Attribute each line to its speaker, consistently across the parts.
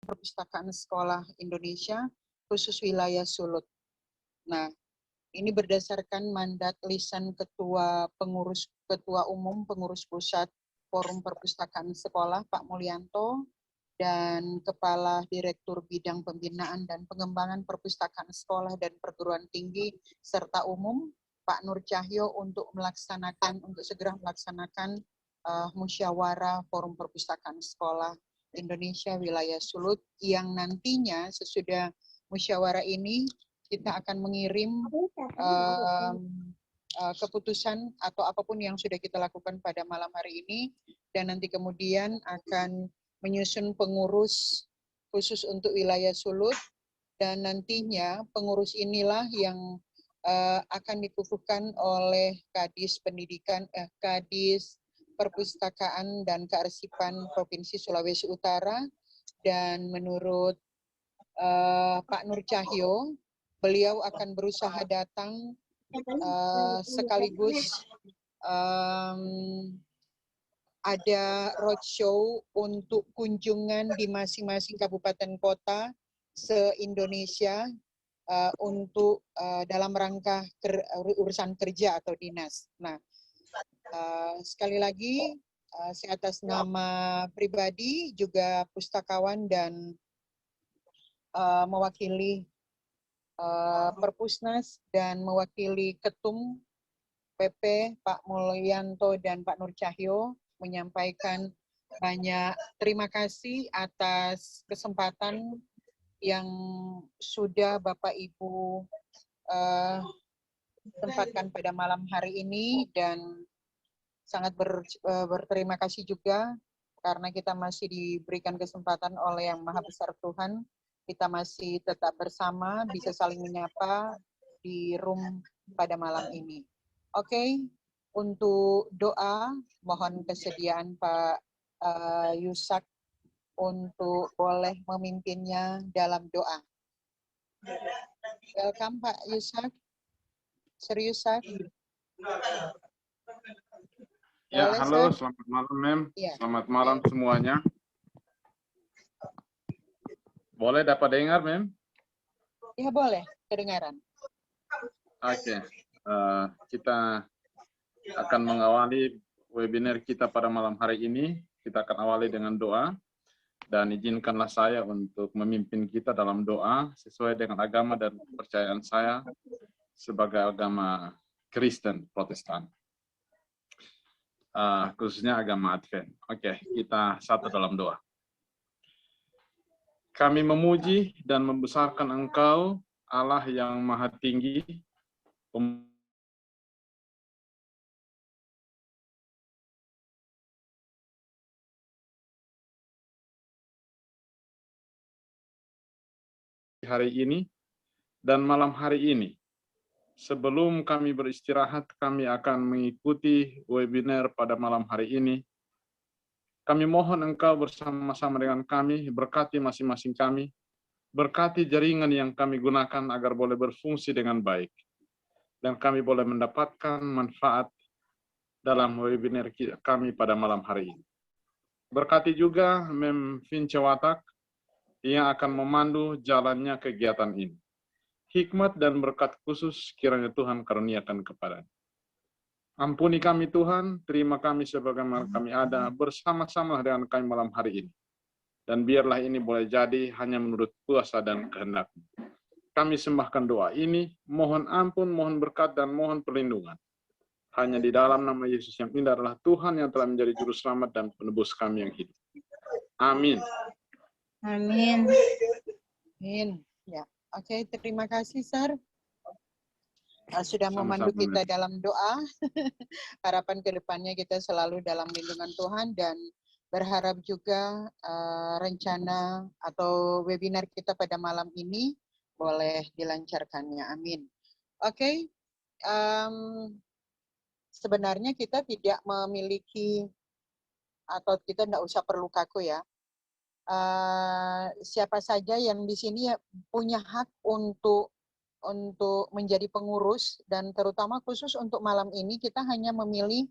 Speaker 1: Perpustakaan Sekolah Indonesia, khusus wilayah Sulut. Nah, ini berdasarkan mandat lisan Ketua Umum Pengurus Pusat Forum Perpustakaan Sekolah, Pak Mulyanto, dan Kepala Direktur Bidang Pembinaan dan Pengembangan Perpustakaan Sekolah dan Perguruan Tinggi serta Umum, Pak Nur Cahyo, untuk segera melaksanakan musyawarah Forum Perpustakaan Sekolah Indonesia wilayah Sulut, yang nantinya sesudah musyawarah ini kita akan mengirim keputusan atau apapun yang sudah kita lakukan pada malam hari ini, dan nanti kemudian akan menyusun pengurus khusus untuk wilayah Sulut, dan nantinya pengurus inilah yang akan dikukuhkan oleh Kadis Kadis Perpustakaan dan Kearsipan Provinsi Sulawesi Utara. Dan menurut Pak Nur Cahyo, beliau akan berusaha datang sekaligus ada roadshow untuk kunjungan di masing-masing kabupaten kota se-Indonesia untuk dalam rangka urusan kerja atau dinas. Nah, sekali lagi, saya atas nama pribadi juga pustakawan dan mewakili Perpusnas dan mewakili Ketum PP Pak Mulyanto dan Pak Nur Cahyo menyampaikan banyak terima kasih atas kesempatan yang sudah Bapak Ibu tempatkan pada malam hari ini, dan sangat berterima kasih juga karena kita masih diberikan kesempatan oleh Yang Maha Besar Tuhan, kita masih tetap bersama, bisa saling menyapa di room pada malam ini. Oke, untuk doa, mohon kesediaan Pak Yusak untuk boleh memimpinnya dalam doa. Welcome Pak Yusak. Serius, Yusak.
Speaker 2: Ya,
Speaker 1: boleh,
Speaker 2: halo,
Speaker 1: Sir?
Speaker 2: Selamat malam, Mem.
Speaker 1: Ya.
Speaker 2: Selamat malam semuanya. Boleh dapat dengar, Mem?
Speaker 1: Ya, boleh, kedengaran.
Speaker 2: Oke, kita akan mengawali webinar kita pada malam hari ini. Kita akan awali dengan doa, dan izinkanlah saya untuk memimpin kita dalam doa sesuai dengan agama dan kepercayaan saya sebagai agama Kristen Protestan. Khususnya agama Advent. Oke, kita satu dalam doa. Kami memuji dan membesarkan Engkau, Allah yang Maha Tinggi, hari ini dan malam hari ini. Sebelum kami beristirahat, kami akan mengikuti webinar pada malam hari ini. Kami mohon Engkau bersama-sama dengan kami, berkati masing-masing kami, berkati jaringan yang kami gunakan agar boleh berfungsi dengan baik, dan kami boleh mendapatkan manfaat dalam webinar kami pada malam hari ini. Berkati juga Mem Vince Watak yang akan memandu jalannya kegiatan ini. Hikmat dan berkat khusus kiranya Tuhan karuniakan kepadanya. Ampuni kami Tuhan, terima kami sebagaimana kami ada, bersama-sama dengan kami malam hari ini. Dan biarlah ini boleh jadi hanya menurut kuasa dan kehendak-Mu. Kami sembahkan doa ini, mohon ampun, mohon berkat, dan mohon perlindungan. Hanya di dalam nama Yesus yang indah adalah Tuhan yang telah menjadi juru selamat dan penebus kami yang hidup. Amin.
Speaker 1: Amin. Amin. Ya, oke, terima kasih, Sir. Sudah memandu kita dalam doa. Harapan ke depannya kita selalu dalam lindungan Tuhan, dan berharap juga rencana atau webinar kita pada malam ini boleh dilancarkannya. Amin. Oke, sebenarnya kita tidak memiliki atau kita tidak usah perlu kaku ya. Siapa saja yang di sini punya hak untuk menjadi pengurus, dan terutama khusus untuk malam ini kita hanya memilih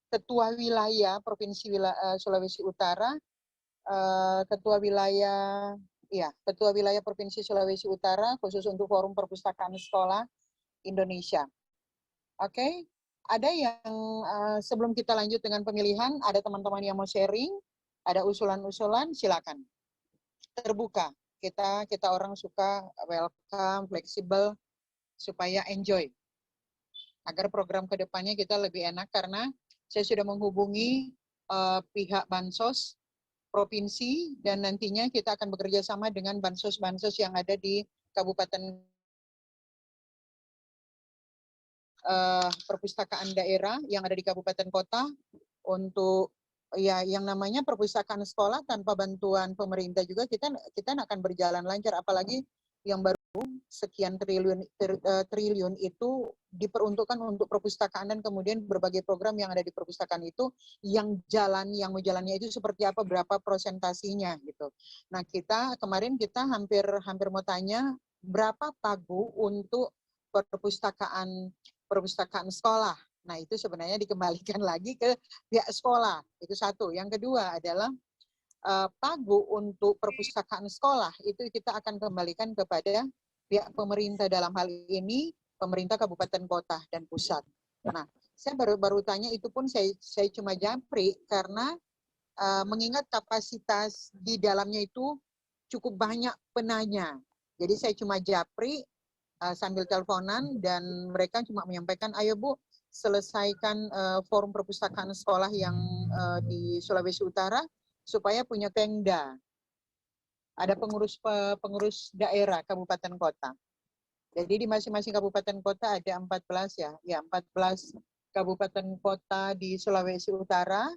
Speaker 1: ketua wilayah Provinsi Sulawesi Utara Ketua Wilayah, ya, Ketua Wilayah Provinsi Sulawesi Utara khusus untuk Forum Perpustakaan Sekolah Indonesia. Oke, ada yang sebelum kita lanjut dengan pemilihan, ada teman-teman yang mau sharing, ada usulan-usulan, silakan. Terbuka. Kita orang suka welcome, fleksibel, supaya enjoy. Agar program ke depannya kita lebih enak, karena saya sudah menghubungi pihak Bansos Provinsi, dan nantinya kita akan bekerja sama dengan Bansos-Bansos yang ada di Kabupaten perpustakaan daerah yang ada di kabupaten kota untuk ya yang namanya perpustakaan sekolah tanpa bantuan pemerintah juga kita akan berjalan lancar, apalagi yang baru sekian triliun itu diperuntukkan untuk perpustakaan, dan kemudian berbagai program yang ada di perpustakaan itu yang mau jalannya itu seperti apa, berapa prosentasinya gitu. Nah, kemarin kita hampir mau tanya berapa pagu untuk perpustakaan sekolah. Nah, itu sebenarnya dikembalikan lagi ke pihak sekolah. Itu satu. Yang kedua adalah pagu untuk perpustakaan sekolah itu kita akan kembalikan kepada pihak pemerintah, dalam hal ini pemerintah kabupaten kota dan pusat. Nah, saya baru tanya itu pun saya cuma japri karena mengingat kapasitas di dalamnya itu cukup banyak penanya. Jadi saya cuma japri sambil teleponan, dan mereka cuma menyampaikan, ayo Bu, selesaikan forum perpustakaan sekolah yang di Sulawesi Utara supaya punya Pemda. Ada pengurus daerah kabupaten kota. Jadi di masing-masing kabupaten kota ada 14 ya. Ya, 14 kabupaten kota di Sulawesi Utara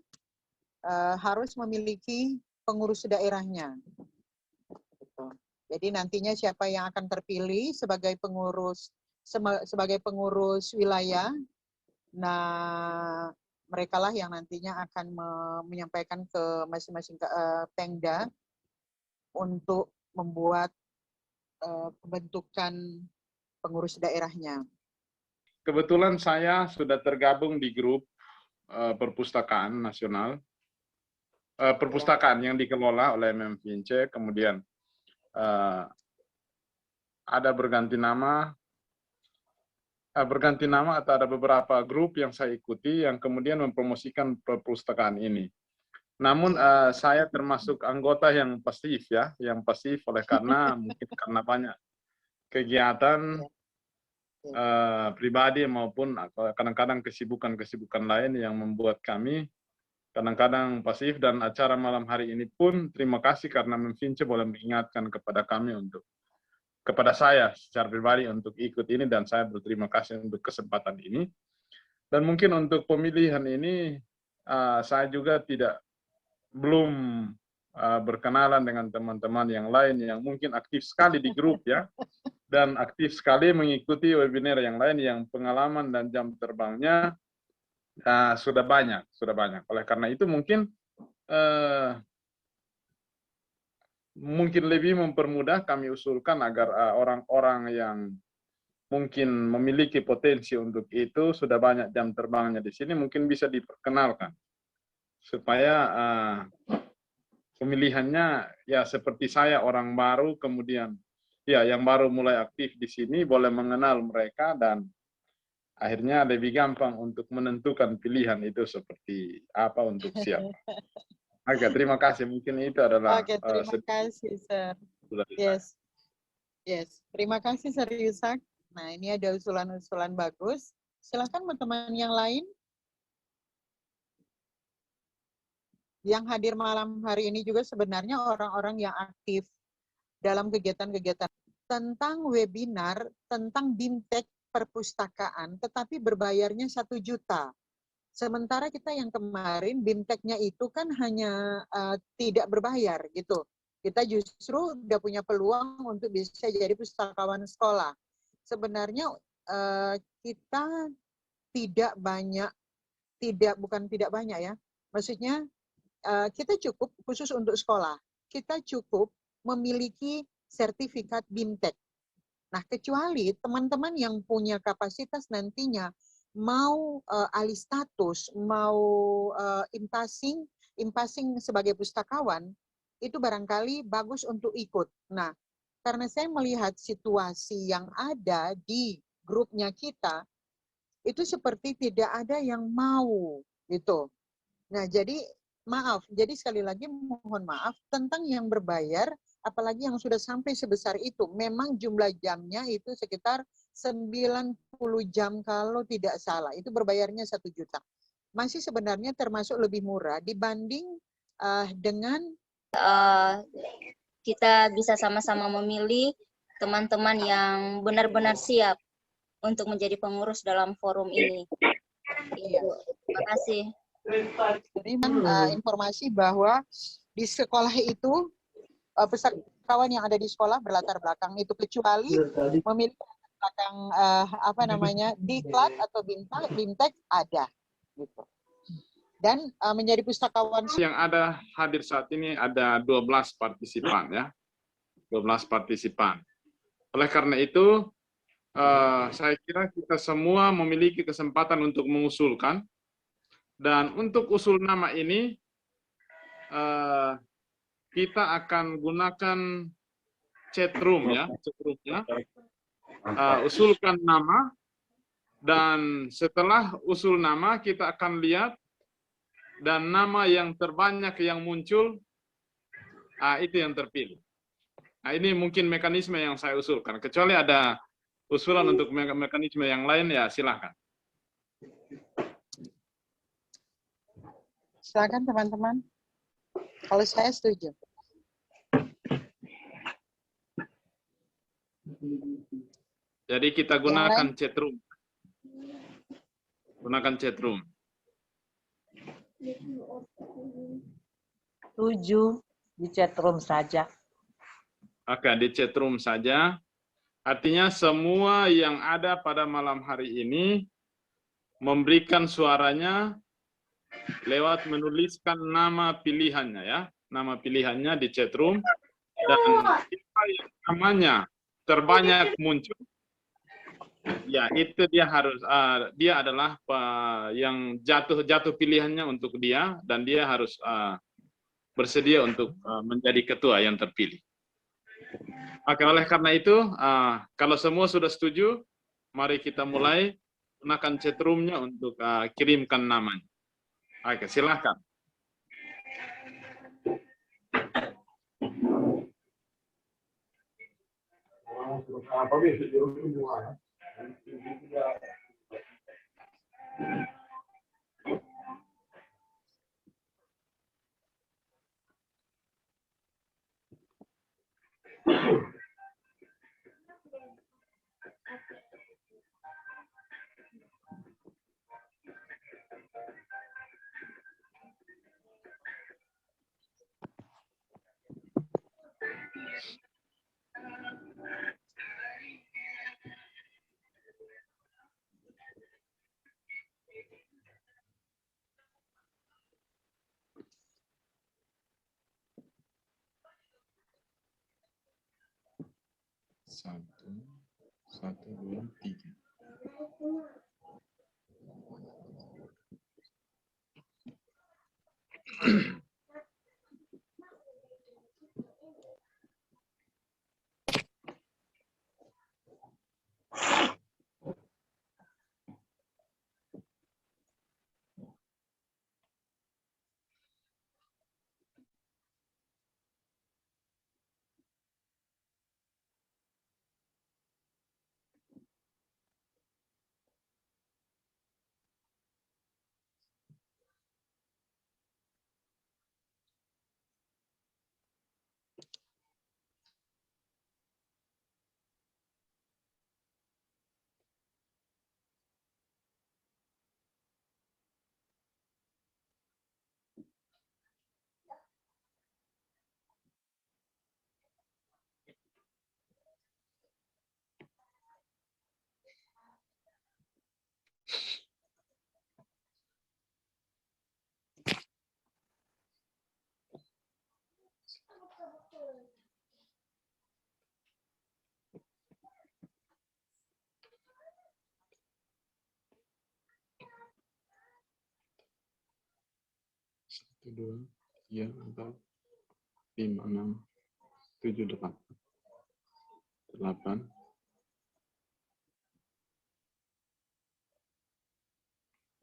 Speaker 1: harus memiliki pengurus daerahnya. Jadi nantinya siapa yang akan terpilih sebagai pengurus wilayah, nah mereka lah yang nantinya akan menyampaikan ke masing-masing Pemda untuk membuat pembentukan pengurus daerahnya.
Speaker 2: Kebetulan saya sudah tergabung di grup perpustakaan nasional, perpustakaan yang dikelola oleh MMFince, kemudian ada berganti nama atau ada beberapa grup yang saya ikuti yang kemudian mempromosikan perpustakaan ini. Namun saya termasuk anggota yang pasif ya, oleh karena mungkin karena banyak kegiatan pribadi maupun kadang-kadang kesibukan lain yang membuat kami kadang-kadang pasif, dan acara malam hari ini pun terima kasih karena MMFince boleh mengingatkan kepada saya secara pribadi untuk ikut ini, dan saya berterima kasih untuk kesempatan ini. Dan mungkin untuk pemilihan ini saya juga belum berkenalan dengan teman-teman yang lain yang mungkin aktif sekali di grup ya, dan aktif sekali mengikuti webinar yang lain yang pengalaman dan jam terbangnya sudah banyak. Oleh karena itu mungkin lebih mempermudah, kami usulkan agar orang-orang yang mungkin memiliki potensi untuk itu, sudah banyak jam terbangnya di sini, mungkin bisa diperkenalkan supaya pemilihannya ya seperti saya, orang baru, kemudian ya yang baru mulai aktif di sini boleh mengenal mereka, dan akhirnya lebih gampang untuk menentukan pilihan itu seperti apa untuk siapa. Oke, terima kasih. Mungkin itu adalah
Speaker 1: Oke, terima kasih, Sir. Yes. Terima kasih, Sir Yusak. Nah, ini ada usulan-usulan bagus. Silakan teman-teman yang lain yang hadir malam hari ini juga sebenarnya orang-orang yang aktif dalam kegiatan-kegiatan tentang webinar tentang BIMTEK perpustakaan, tetapi berbayarnya 1 juta. Sementara kita yang kemarin BIMTEK-nya itu kan hanya tidak berbayar gitu. Kita justru udah punya peluang untuk bisa jadi pustakawan sekolah. Sebenarnya kita bukan tidak banyak ya. Maksudnya kita cukup khusus untuk sekolah. Kita cukup memiliki sertifikat BIMTEK. Nah, kecuali teman-teman yang punya kapasitas nantinya mau alih status, mau impasing sebagai pustakawan, itu barangkali bagus untuk ikut. Nah, karena saya melihat situasi yang ada di grupnya kita, itu seperti tidak ada yang mau gitu. Nah, jadi maaf, jadi sekali lagi mohon maaf tentang yang berbayar, apalagi yang sudah sampai sebesar itu. Memang jumlah jamnya itu sekitar 90 jam kalau tidak salah. Itu berbayarnya 1 juta. Masih sebenarnya termasuk lebih murah dibanding dengan
Speaker 3: kita bisa sama-sama memilih teman-teman yang benar-benar siap untuk menjadi pengurus dalam forum ini.
Speaker 1: Iya.
Speaker 3: Terima kasih.
Speaker 1: Jadi informasi bahwa di sekolah itu pesertawan yang ada di sekolah berlatar belakang itu kecuali memiliki latar belakang diklat atau bimtek ada gitu. Dan menjadi pustakawan
Speaker 2: Yang ada hadir saat ini ada 12 partisipan ya. 12 partisipan. Oleh karena itu saya kira kita semua memiliki kesempatan untuk mengusulkan, dan untuk usul nama ini kita akan gunakan chatroom ya, chatroomnya. Usulkan nama, dan setelah usul nama kita akan lihat, dan nama yang terbanyak yang muncul itu yang terpilih. Nah, ini mungkin mekanisme yang saya usulkan. Kecuali ada usulan untuk mekanisme yang lain, ya silakan.
Speaker 1: Silakan teman-teman. Kalau saya setuju.
Speaker 2: Jadi kita gunakan chatroom. Gunakan chatroom.
Speaker 4: Setuju, di chatroom saja.
Speaker 2: Oke, di chatroom saja. Artinya semua yang ada pada malam hari ini memberikan suaranya lewat menuliskan nama pilihannya ya. Nama pilihannya di chatroom. Dan siapa yang namanya terbanyak muncul, ya itu dia harus dia adalah yang jatuh pilihannya untuk dia, dan dia harus bersedia untuk menjadi ketua yang terpilih. Oke, oleh karena itu kalau semua sudah setuju, mari kita mulai gunakan chatroomnya untuk kirimkan namanya. Oke, silakan. Satu, dua, tiga. Satu, dua, tiga, empat. 5, 6, 7, 8.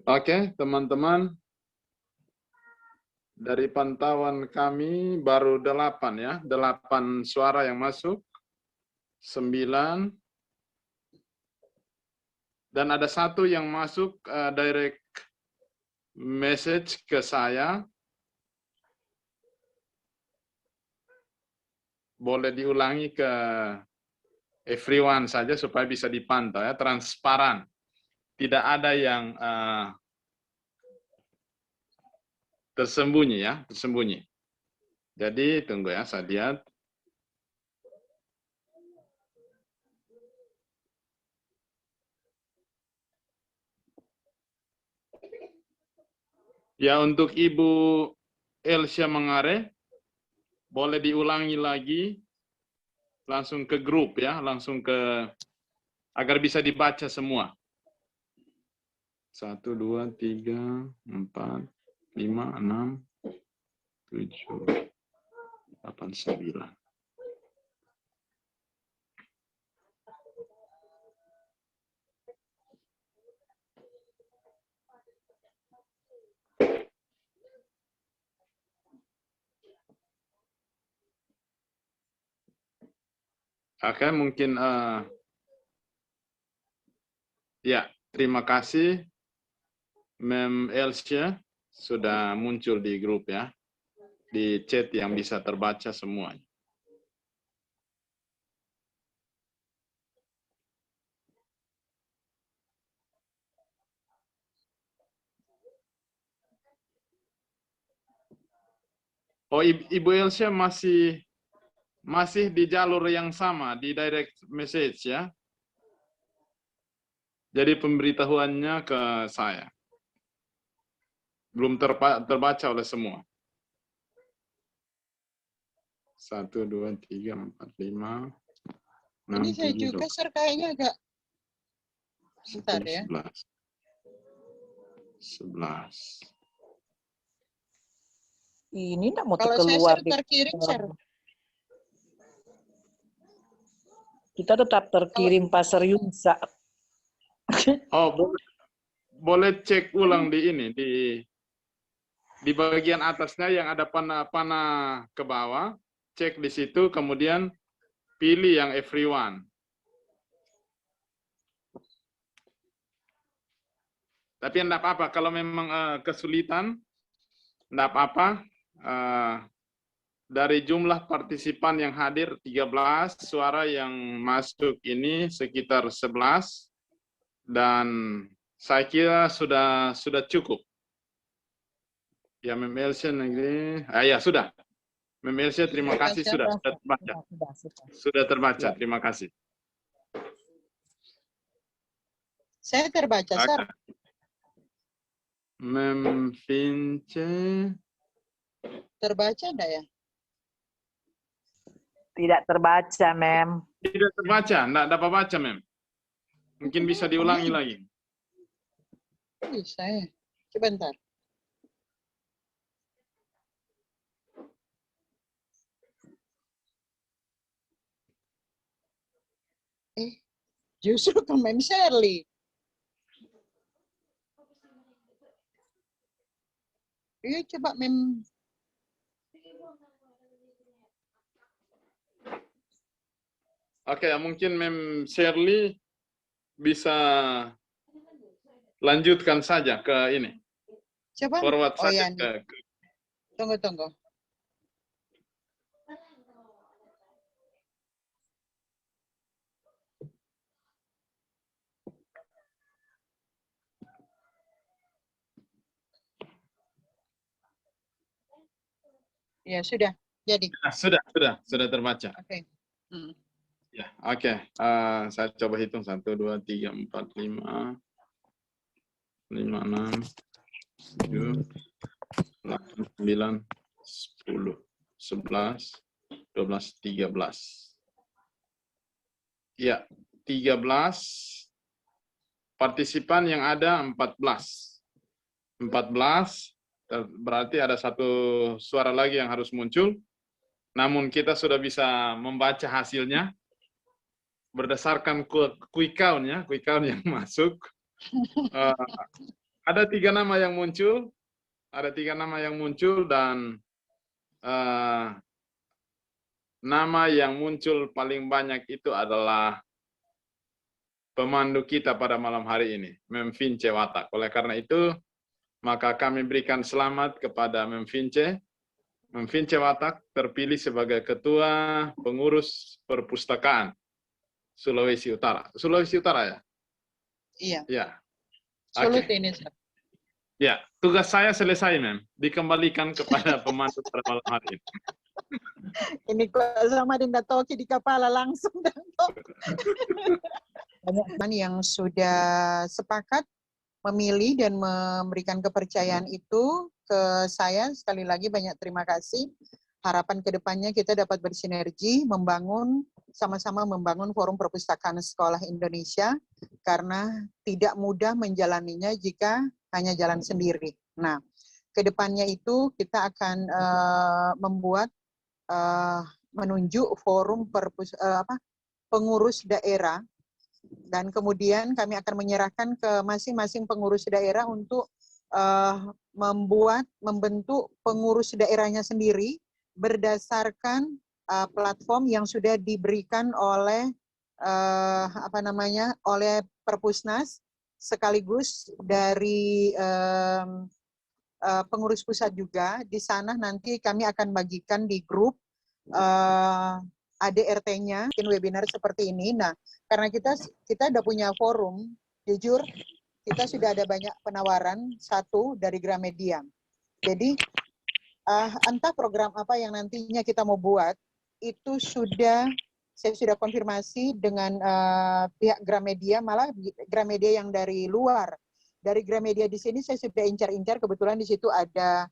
Speaker 2: Oke, teman-teman. Dari pantauan kami baru 8 ya. 8 suara yang masuk. 9. Dan ada 1 yang masuk direct message ke saya. Boleh diulangi ke everyone saja supaya bisa dipantau ya, transparan. Tidak ada yang tersembunyi ya, tersembunyi. Jadi tunggu ya, saya lihat. Ya, untuk Ibu Elsia Mangare, boleh diulangi lagi, langsung ke grup ya, langsung ke, agar bisa dibaca semua. 1, 2, 3, 4, 5, 6, 7, 8, 9. Oke, mungkin ya, terima kasih Mem Elsia sudah muncul di grup ya, di chat yang bisa terbaca semuanya. Oh, Ibu Elsia masih di jalur yang sama, di direct message ya. Jadi pemberitahuannya ke saya. Belum terbaca oleh semua. 1, 2, 3, 4, 5, 6,
Speaker 1: Ini saya
Speaker 2: 7,
Speaker 1: juga, Sir, kayaknya agak sebentar ya.
Speaker 2: 11.
Speaker 4: Ini enggak mau
Speaker 1: Kalau saya
Speaker 4: keluar
Speaker 1: Sir terkirim, Sir.
Speaker 4: Kita tetap terkirim Pasar Yunsa.
Speaker 2: Oh, boleh cek ulang di ini, di bagian atasnya yang ada panah ke bawah, cek di situ, kemudian pilih yang everyone. Tapi enggak apa-apa, kalau memang kesulitan, enggak apa-apa. Dari jumlah partisipan yang hadir 13, suara yang masuk ini sekitar 11, dan saya kira sudah cukup. Ya, Mem Elsia negeri, ya sudah. Mem Elsia, terima kasih sudah terbaca. Sudah terbaca, terima kasih.
Speaker 1: Saya terbaca, Sir.
Speaker 2: Mem Vince.
Speaker 1: Terbaca enggak ya?
Speaker 4: Tidak terbaca, Mem.
Speaker 2: Tidak terbaca, enggak dapat baca, Mem. Mungkin bisa diulangi lagi.
Speaker 1: Bisa ya. Sebentar. Justru ke Mem Shirley. Iya, coba Mem.
Speaker 2: Oke, mungkin Mem Shirley bisa lanjutkan saja ke ini.
Speaker 1: Coba.
Speaker 2: Forward
Speaker 1: Oh
Speaker 2: saja
Speaker 1: ya, nih.
Speaker 2: ke.
Speaker 1: Tunggu. Ya, sudah. Jadi.
Speaker 2: Sudah terbaca.
Speaker 1: Oke.
Speaker 2: Ya, oke. Saya coba hitung 1, 2, 3, 4, 5, 6, 7, 8, 9, 10, 11, 12, 13. Ya, 13 partisipan yang ada 14. 14 berarti ada 1 suara lagi yang harus muncul. namun kita sudah bisa membaca hasilnya berdasarkan quick count ya, quick count yang masuk. Ada 3 nama yang muncul, dan nama yang muncul paling banyak itu adalah pemandu kita pada malam hari ini, Mem Vince Watak. Oleh karena itu, maka kami berikan selamat kepada Mem Vince. Mem Vince Watak terpilih sebagai Ketua Pengurus Perpustakaan Sulawesi Utara. Sulawesi Utara ya?
Speaker 1: Iya.
Speaker 2: Ya.
Speaker 1: Sulut
Speaker 2: Oke.
Speaker 1: ini, Sir.
Speaker 2: Ya, tugas saya selesai, Mem. Dikembalikan kepada pemandu pada malam hari ini.
Speaker 1: Ini kok sama Dinda Toki di kepala langsung. Banyak teman yang sudah sepakat memilih dan memberikan kepercayaan itu ke saya. Sekali lagi banyak terima kasih. Harapan kedepannya kita dapat bersinergi, sama-sama membangun Forum Perpustakaan Sekolah Indonesia, karena tidak mudah menjalaninya jika hanya jalan sendiri. Nah, kedepannya itu kita akan menunjuk forum pengurus daerah, dan kemudian kami akan menyerahkan ke masing-masing pengurus daerah untuk membentuk pengurus daerahnya sendiri berdasarkan platform yang sudah diberikan oleh oleh Perpusnas, sekaligus dari pengurus pusat juga. Di sana nanti kami akan bagikan di grup ADRT-nya, mungkin webinar seperti ini. Nah, karena kita udah punya forum, jujur kita sudah ada banyak penawaran, satu dari Gramedia. Jadi entah program apa yang nantinya kita mau buat, itu saya sudah konfirmasi dengan pihak Gramedia, malah Gramedia yang dari luar. Dari Gramedia di sini saya sudah incar-incar, kebetulan di situ ada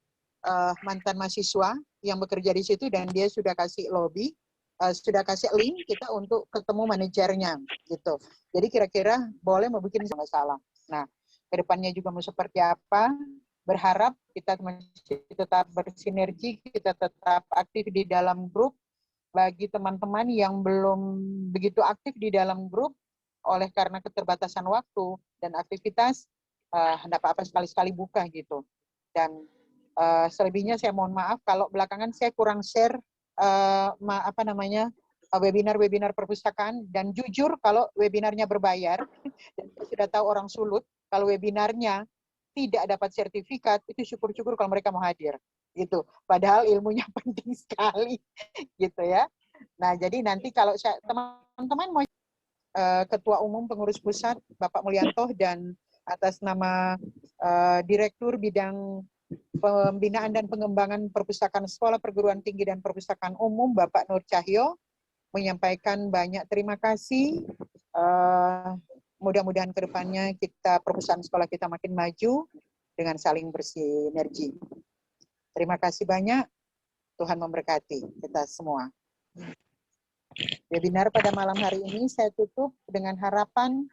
Speaker 1: mantan mahasiswa yang bekerja di situ, dan dia sudah kasih lobby, sudah kasih link kita untuk ketemu manajernya gitu. Jadi kira-kira boleh mau bikin salah. Nah, kedepannya juga mau seperti apa? Berharap kita masih tetap bersinergi, kita tetap aktif di dalam grup. Bagi teman-teman yang belum begitu aktif di dalam grup, oleh karena keterbatasan waktu dan aktivitas, tidak apa-apa sekali-sekali buka gitu. Dan selebihnya saya mohon maaf kalau belakangan saya kurang share webinar-webinar perpustakaan, dan jujur kalau webinarnya berbayar, dan saya sudah tahu orang Sulut, kalau webinarnya tidak dapat sertifikat, itu syukur-syukur kalau mereka mau hadir. Gitu. Padahal ilmunya penting sekali. Gitu ya. Nah, jadi nanti kalau teman-teman mau Ketua Umum Pengurus Pusat, Bapak Mulyanto, dan atas nama Direktur Bidang Pembinaan dan Pengembangan Perpustakaan Sekolah Perguruan Tinggi dan Perpustakaan Umum, Bapak Nur Cahyo, menyampaikan banyak terima kasih. Mudah-mudahan ke depannya perpustakaan sekolah kita makin maju dengan saling bersinergi. Terima kasih banyak. Tuhan memberkati kita semua. Webinar pada malam hari ini saya tutup dengan harapan